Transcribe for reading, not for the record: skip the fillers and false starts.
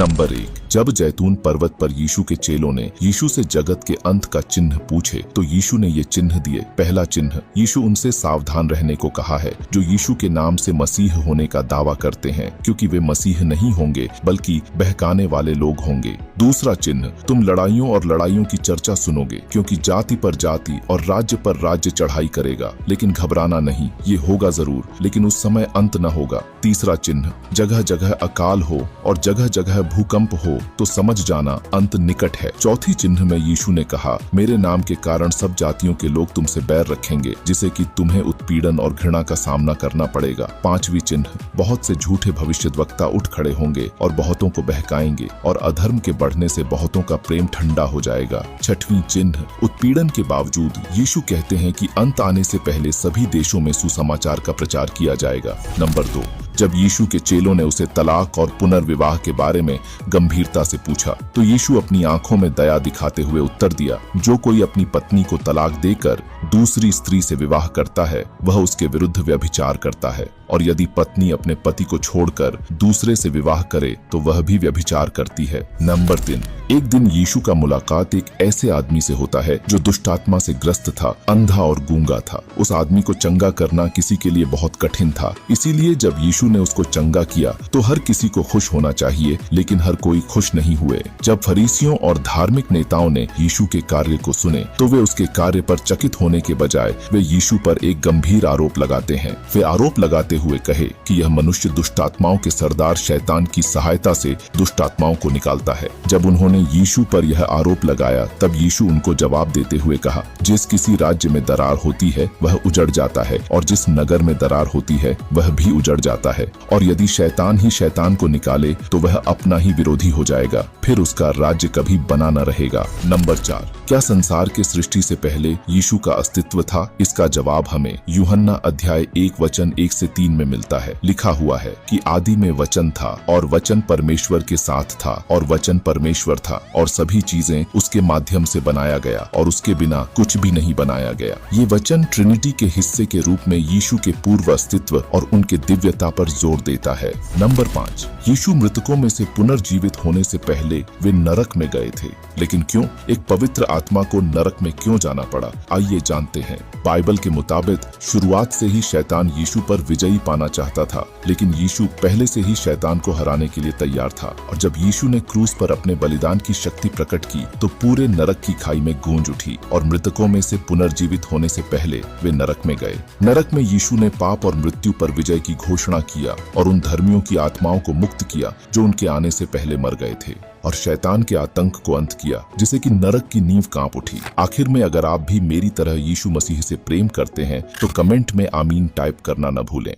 Number 1, जब जैतून पर्वत पर यीशु के चेलों ने यीशु से जगत के अंत का चिन्ह पूछे तो यीशु ने ये चिन्ह दिए। पहला चिन्ह, यीशु उनसे सावधान रहने को कहा है जो यीशु के नाम से मसीह होने का दावा करते हैं, क्योंकि वे मसीह नहीं होंगे बल्कि बहकाने वाले लोग होंगे। दूसरा चिन्ह, तुम लड़ाइयों और लड़ाइयों की चर्चा सुनोगे, क्योंकि जाति पर जाति और राज्य पर राज्य चढ़ाई करेगा, लेकिन घबराना नहीं, ये होगा जरूर, लेकिन उस समय अंत न होगा। तीसरा चिन्ह, जगह जगह अकाल हो और जगह जगह भूकंप हो तो समझ जाना अंत निकट है। चौथी चिन्ह में यीशु ने कहा, मेरे नाम के कारण सब जातियों के लोग तुमसे बैर रखेंगे, जिसे कि तुम्हें उत्पीड़न और घृणा का सामना करना पड़ेगा। पांचवी चिन्ह, बहुत से झूठे भविष्यद्वक्ता उठ खड़े होंगे और बहुतों को बहकाएंगे और अधर्म के बढ़ने से बहुतों का प्रेम ठंडा हो जाएगा। छठवीं चिन्ह, उत्पीड़न के बावजूद यीशु कहते हैं कि अंत आने से पहले सभी देशों में सुसमाचार का प्रचार किया जाएगा। नंबर 2, जब यीशु के चेलों ने उसे तलाक और पुनर्विवाह के बारे में गंभीरता से पूछा तो यीशु अपनी आंखों में दया दिखाते हुए उत्तर दिया, जो कोई अपनी पत्नी को तलाक देकर दूसरी स्त्री से विवाह करता है वह उसके विरुद्ध व्यभिचार करता है, और यदि पत्नी अपने पति को छोड़कर दूसरे से विवाह करे तो वह भी व्यभिचार करती है। नंबर 3, एक दिन यीशु का मुलाकात एक ऐसे आदमी से होता है जो दुष्टात्मा से ग्रस्त था, अंधा और गूंगा था। उस आदमी को चंगा करना किसी के लिए बहुत कठिन था, इसीलिए जब यीशु ने उसको चंगा किया तो हर किसी को खुश होना चाहिए, लेकिन हर कोई खुश नहीं हुए। जब फरीसियों और धार्मिक नेताओं ने यीशु के कार्य को सुने तो वे उसके कार्य पर चकित होने के बजाय वे यीशु पर एक गंभीर आरोप लगाते हैं। वे आरोप लगाते हुए कहे कि यह मनुष्य दुष्टात्माओं के सरदार शैतान की सहायता से दुष्टात्माओं को निकालता है। जब उन्होंने यीशु पर यह आरोप लगाया तब यीशु उनको जवाब देते हुए कहा, जिस किसी राज्य में दरार होती है वह उजड़ जाता है, और जिस नगर में दरार होती है वह भी उजड़ जाता है, और यदि शैतान ही शैतान को निकाले तो वह अपना ही विरोधी हो जाएगा, फिर उसका राज्य कभी बना न रहेगा। नंबर 4, क्या संसार के सृष्टि से पहले यीशु का अस्तित्व था? इसका जवाब हमें यूहन्ना अध्याय 1 वचन 1 से 3 में मिलता है। लिखा हुआ है कि आदि में वचन था और वचन परमेश्वर के साथ था और वचन परमेश्वर था, और सभी चीजें उसके माध्यम से बनाया गया और उसके बिना कुछ भी नहीं बनाया गया। ये वचन ट्रिनिटी के हिस्से के रूप में यीशु के पूर्व अस्तित्व और उनके दिव्यता पर जोर देता है। नंबर 5, यीशु मृतकों में से पुनर्जीवित होने से पहले वे नरक में गए थे, लेकिन क्यों? एक पवित्र आत्मा को नरक में क्यों जाना पड़ा? आइए जानते हैं। बाइबल के मुताबिक शुरुआत से ही शैतान यीशु पर विजयी पाना चाहता था, लेकिन यीशु पहले से ही शैतान को हराने के लिए तैयार था, और जब यीशु ने क्रूस पर अपने बलिदान की शक्ति प्रकट की तो पूरे नरक की खाई में गूंज उठी, और मृतकों में से पुनर्जीवित होने से पहले वे नरक में गए। नरक में यीशु ने पाप और मृत्यु पर विजय की घोषणा किया और उन धर्मियों की आत्माओं को मुक्त किया जो उनके आने से पहले मर गए थे, और शैतान के आतंक को अंत किया, जिसे कि नरक की नींव कांप उठी। आखिर में अगर आप भी मेरी तरह यीशु मसीह से प्रेम करते हैं तो कमेंट में आमीन टाइप करना न भूलें।